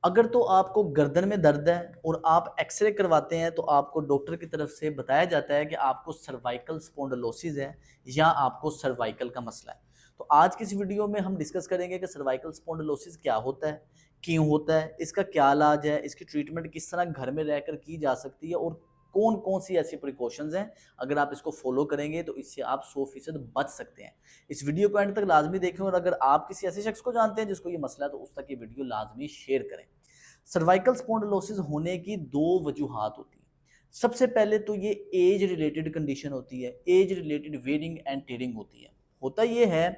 अगर तो आपको गर्दन में दर्द है और आप एक्सरे करवाते हैं तो आपको डॉक्टर की तरफ से बताया जाता है कि आपको सर्वाइकल स्पॉन्डिलोसिस है या आपको सर्वाइकल का मसला है। तो आज की इस वीडियो में हम डिस्कस करेंगे कि सर्वाइकल स्पॉन्डिलोसिस क्या होता है, क्यों होता है, इसका क्या इलाज है, इसकी ट्रीटमेंट किस तरह घर में रहकर की जा सकती है और कौन कौन सी ऐसी प्रिकॉशंस हैं, अगर आप इसको फॉलो करेंगे तो इससे आप 100% बच सकते हैं। इस वीडियो को एंड तक लाजमी देखें और अगर आप किसी ऐसे शख्स को जानते हैं जिसको ये मसला है तो उस तक ये वीडियो लाजमी शेयर करें। सर्वाइकल स्पॉन्डिलोसिस होने की दो वजूहात होती हैं। सबसे पहले तो ये एज रिलेटेड कंडीशन होती है, age related wearing and tearing होती है। होता ये है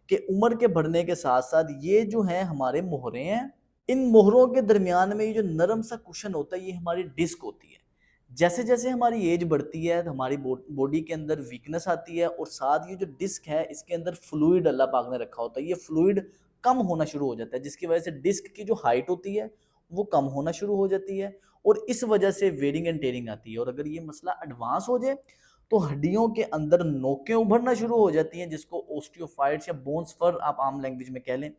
कि उम्र के बढ़ने के साथ साथ ये जो है हमारे मोहरे हैं, इन मोहरों के दरमियान में ये जो नरम सा कुशन होता है ये हमारी डिस्क होती है। जैसे जैसे हमारी एज बढ़ती है तो हमारी बॉडी के अंदर वीकनेस आती है और साथ ये जो डिस्क है इसके अंदर फ्लूइड अल्लाह पाक ने रखा होता है, ये फ्लूइड कम होना शुरू हो जाता है जिसकी वजह से डिस्क की जो हाइट होती है वो कम होना शुरू हो जाती है और इस वजह से वेरिंग एंड टेयरिंग आती है। और अगर ये मसला एडवांस हो जाए तो हड्डियों के अंदर नोकें उभरना शुरू हो जाती हैं जिसको ओस्टियोफाइट्स या बोन्स फर आप आम लैंग्वेज में कह लें।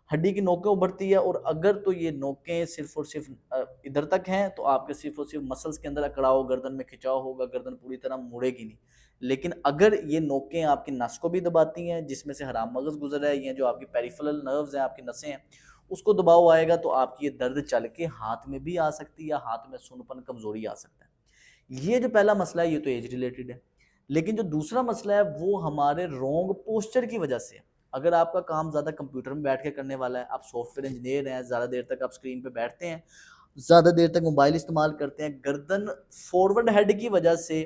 हड्डी की नोकें उभरती है और अगर तो ये नोकें सिर्फ और सिर्फ इधर तक हैं तो आपके सिर्फ और सिर्फ मसल्स के अंदर अकड़ाव, गर्दन में खिंचाव होगा, गर्दन पूरी तरह मुड़ेगी नहीं। लेकिन अगर ये नोकें आपकी नस को भी दबाती हैं जिसमें से हराम मगज गुजर है या जो आपकी पेरिफेरल नर्व्स हैं, आपकी नसें हैं, उसको दबाव आएगा तो आपकी ये दर्द चल के हाथ में भी आ सकती है या हाथ में सुनपन, कमजोरी आ सकता है। ये जो पहला मसला है ये तो एज रिलेटेड है। लेकिन जो दूसरा मसला है वो हमारे रॉन्ग पोस्चर की वजह से है। अगर आपका काम ज़्यादा कंप्यूटर में बैठ के करने वाला है, आप सॉफ्टवेयर इंजीनियर हैं, ज़्यादा देर तक आप स्क्रीन पे बैठते हैं, ज़्यादा देर तक मोबाइल इस्तेमाल करते हैं, गर्दन फॉरवर्ड हेड की वजह से,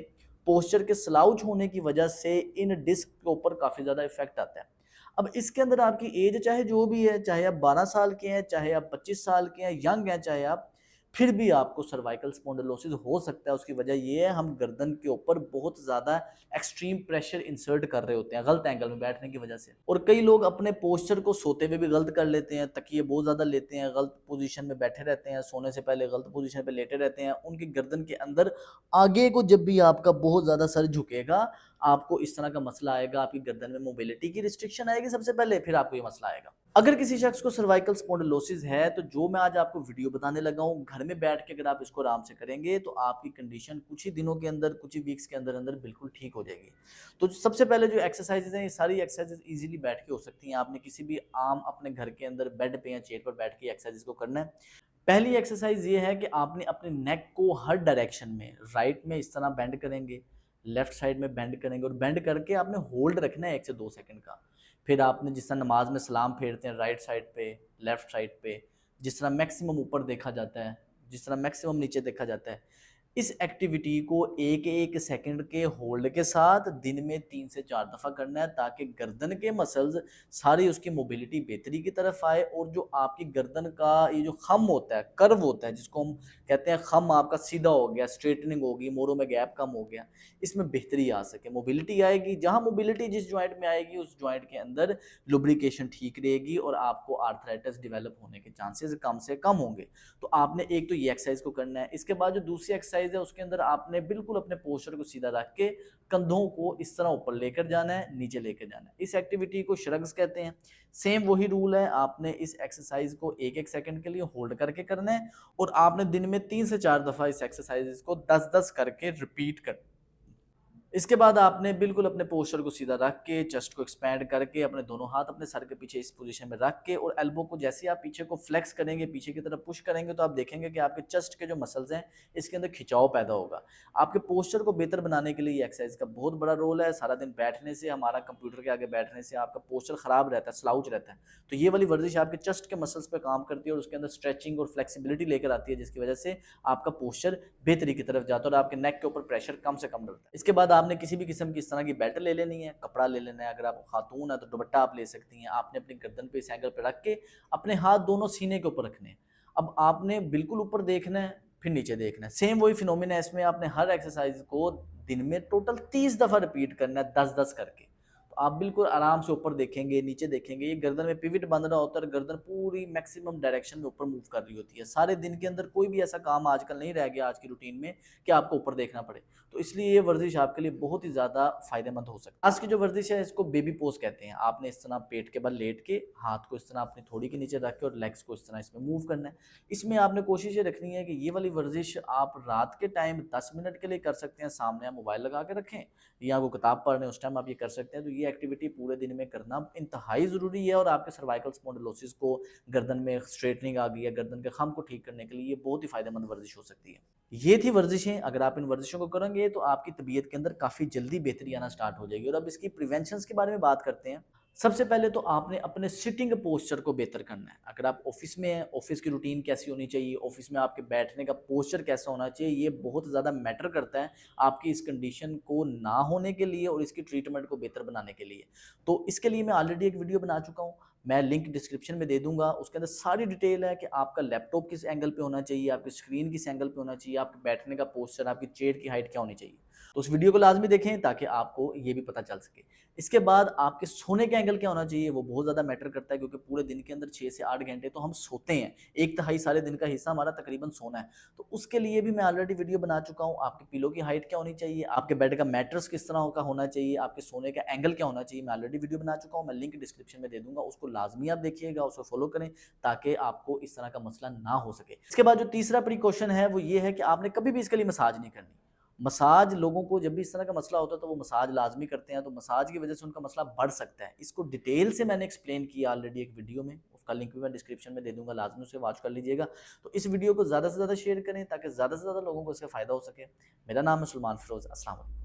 पोस्चर के स्लाउच होने की वजह से इन डिस्क के ऊपर काफ़ी ज़्यादा इफेक्ट आता है। अब इसके अंदर आपकी एज चाहे जो भी है, चाहे आप 12 साल के हैं, चाहे आप 25 साल के हैं, यंग हैं चाहे आप, फिर भी आपको सर्वाइकल स्पॉन्डिलोसिस हो सकता है। उसकी वजह ये है हम गर्दन के ऊपर बहुत ज़्यादा एक्सट्रीम प्रेशर इंसर्ट कर रहे होते हैं गलत एंगल में बैठने की वजह से। और कई लोग अपने पोस्चर को सोते हुए भी गलत कर लेते हैं, तकिए बहुत ज़्यादा लेते हैं, गलत पोजीशन में बैठे रहते हैं, सोने से पहले गलत पोजीशन पे लेटे रहते हैं। उनकी गर्दन के अंदर आगे को जब भी आपका बहुत ज़्यादा सर झुकेगा, आपको इस तरह का मसला आएगा, आपकी गर्दन में मोबिलिटी की रिस्ट्रिक्शन आएगी सबसे पहले, फिर आपको ये मसला आएगा। अगर किसी शख्स को सर्वाइकल स्पॉन्डिलोसिस है तो जो मैं आज आपको वीडियो बताने लगा हूँ, घर में बैठ के अगर आप इसको आराम से करेंगे तो आपकी कंडीशन कुछ ही दिनों के अंदर, कुछ ही वीक्स के अंदर अंदर बिल्कुल ठीक हो जाएगी। तो सबसे पहले जो एक्सरसाइजेज हैं ये सारी एक्सरसाइजेज इजीली बैठ के हो सकती हैं। आपने किसी भी आम अपने घर के अंदर बेड पे या चेयर पर बैठ के एक्सरसाइज को करना है। पहली एक्सरसाइज ये है कि आपने अपने नेक को हर डायरेक्शन में, राइट में इस तरह बेंड करेंगे, लेफ्ट साइड में बेंड करेंगे और बेंड करके आपने होल्ड रखना है 1 से 2 सेकंड का। फिर आपने जिस तरह नमाज में सलाम फेरते हैं राइट साइड पे, लेफ्ट साइड पे, जिस तरह मैक्सिमम ऊपर देखा जाता है, जिस तरह मैक्सिमम नीचे देखा जाता है, इस एक्टिविटी को 1-1 सेकंड के होल्ड के साथ दिन में 3 से 4 दफ़ा करना है ताकि गर्दन के मसल्स सारी उसकी मोबिलिटी बेहतरी की तरफ आए और जो आपकी गर्दन का ये जो खम होता है, कर्व होता है जिसको हम कहते हैं खम आपका सीधा हो गया, स्ट्रेटनिंग होगी, मोरों में गैप कम हो गया, इसमें बेहतरी आ सके, मोबिलिटी आएगी। जहाँ मोबिलिटी जिस जॉइंट में आएगी उस जॉइंट के अंदर लुब्रिकेशन ठीक रहेगी और आपको आर्थराइटिस डेवलप होने के चांसेस कम से कम होंगे। तो आपने एक तो ये एक्सरसाइज को करना है। इसके बाद जो दूसरी एक्सरसाइज है उसके अंदर आपने बिल्कुल अपने पोस्चर को सीधा रख के कंधों को इस तरह ऊपर लेकर जाना है, नीचे लेकर जाना है। इस एक्टिविटी को श्रग्स कहते हैं। सेम वही रूल है, आपने इस एक्सरसाइज को 1-1 सेकंड के लिए होल्ड करके करना है और आपने दिन में 3 से 4 दफा इस एक्सरसाइज को 10-10 करके रिपीट कर। इसके बाद आपने बिल्कुल अपने पोस्चर को सीधा रख के, चेस्ट को एक्सपैंड करके, अपने दोनों हाथ अपने सर के पीछे इस पोजीशन में रख के और एल्बो को जैसे आप पीछे को फ्लेक्स करेंगे, पीछे की तरफ पुश करेंगे तो आप देखेंगे कि आपके चेस्ट के जो मसल्स हैं इसके अंदर खिंचाव पैदा होगा। आपके पोस्चर को बेहतर बनाने के लिए ये एक्सरसाइज का बहुत बड़ा रोल है। सारा दिन बैठने से, हमारा कंप्यूटर के आगे बैठने से आपका पोस्चर खराब रहता है, स्लाउच रहता है। तो ये वाली वर्जिश आपके चेस्ट के मसल्स पे काम करती है और उसके अंदर स्ट्रेचिंग और फ्लेक्सिबिलिटी लेकर आती है जिसकी वजह से आपका पोस्चर बेहतरी की तरफ जाता है और आपके नेक के ऊपर प्रेशर कम से कम डलता है। इसके बाद आपने किसी भी किस्म की इस तरह की बेल्ट ले लेनी है, कपड़ा ले लेना है। अगर आप खातून है तो दुपट्टा आप ले सकती हैं। आपने अपनी गर्दन पे इस एंगल पे रख के अपने हाथ दोनों सीने के ऊपर रखने हैं। अब आपने बिल्कुल ऊपर देखना है, फिर नीचे देखना है। सेम वही फिनोमिना है, इसमें आपने हर एक्सरसाइज को दिन में टोटल 30 दफ़ा रिपीट करना है, 10-10 करके। तो आप बिल्कुल आराम से ऊपर देखेंगे, नीचे देखेंगे, ये गर्दन में पिविट बंध रहा होता है और गर्दन पूरी मैक्सिमम डायरेक्शन में ऊपर मूव कर रही होती है। सारे दिन के अंदर कोई भी ऐसा काम आजकल नहीं रह गया आज की रूटीन में कि आपको ऊपर देखना पड़े। तो इसलिए ये वर्जिश आपके लिए बहुत ही ज़्यादा फायदेमंद हो सकती है। आज की जो वर्जिश है इसको बेबी पोज कहते हैं। आपने इस तरह पेट के बल लेट के हाथ को इस तरह अपनी थोड़ी के नीचे रख के और लेग्स को इस तरह इसमें मूव करना है। इसमें आपने कोशिश ये रखनी है कि ये वाली वर्जिश आप रात के टाइम 10 मिनट के लिए कर सकते हैं। सामने आप मोबाइल लगा के रखें या वो किताब पढ़ रहे हैं उस टाइम आप ये कर सकते हैं। तो ये एक्टिविटी पूरे दिन में करना इंतहाई ज़रूरी है और आपके सर्वाइकल स्पॉन्डिलोसिस को, गर्दन में स्ट्रेटनिंग आ गई है, गर्दन के खम को ठीक करने के लिए ये बहुत ही फायदेमंद वर्जिश हो सकती है। ये थी वर्जिशें। अगर आप इन वर्जिशों को करेंगे तो आपकी तबीयत के अंदर काफ़ी जल्दी बेहतरी आना स्टार्ट हो जाएगी। और अब इसकी प्रिवेंशंस के बारे में बात करते हैं। सबसे पहले तो आपने अपने सिटिंग पोस्चर को बेहतर करना है। अगर आप ऑफिस में हैं, ऑफिस की रूटीन कैसी होनी चाहिए, ऑफिस में आपके बैठने का पोस्चर कैसा होना चाहिए, ये बहुत ज़्यादा मैटर करता है आपकी इस कंडीशन को ना होने के लिए और इसकी ट्रीटमेंट को बेहतर बनाने के लिए। तो इसके लिए मैं ऑलरेडी एक वीडियो बना चुका हूँ, मैं लिंक डिस्क्रिप्शन में दे दूंगा। उसके अंदर सारी डिटेल है कि आपका लैपटॉप किस एंगल पे होना चाहिए, आपकी स्क्रीन किस एंगल पे होना चाहिए, आपके बैठने का पोस्चर, आपकी चेयर की हाइट क्या होनी चाहिए। तो उस वीडियो को लाजमी देखें ताकि आपको ये भी पता चल सके। इसके बाद आपके सोने का एंगल क्या होना चाहिए, वो बहुत ज़्यादा मैटर करता है क्योंकि पूरे दिन के अंदर 6 से 8 घंटे तो हम सोते हैं। 1/3 सारे दिन का हिस्सा हमारा तकरीबन सोना है। तो उसके लिए भी मैं ऑलरेडी वीडियो बना चुका हूँ। आपके पिलो की हाइट क्या होनी चाहिए, आपके बेड का मैट्रेस किस तरह का होना चाहिए, आपके सोने का एंगल क्या होना चाहिए, मैं ऑलरेडी वीडियो बना चुका हूँ। मैं लिंक डिस्क्रिप्शन में दे दूंगा, उसको लाजमी आप देखिएगा, उसको फॉलो करें ताकि आपको इस तरह का मसला ना हो सके। इसके बाद जो तीसरा प्रिकॉशन है वो ये है कि आपने कभी भी इसके लिए मसाज नहीं करनी। मसाज लोगों को जब भी इस तरह का मसला होता है तो वो मसाज लाजमी करते हैं, तो मसाज की वजह से उनका मसला बढ़ सकता है। इसको डिटेल से मैंने एक्सप्लेन किया ऑलरेडी एक वीडियो में, उसका लिंक भी मैं डिस्क्रिप्शन में दे दूंगा, लाजमी उसे वॉच कर लीजिएगा। तो इस वीडियो को ज़्यादा से ज़्यादा शेयर करें ताकि ज़्यादा से ज़्यादा लोगों को इसका फ़ायदा हो सके। मेरा नाम है सलमान फिरोज़। अस्सलाम वालेकुम।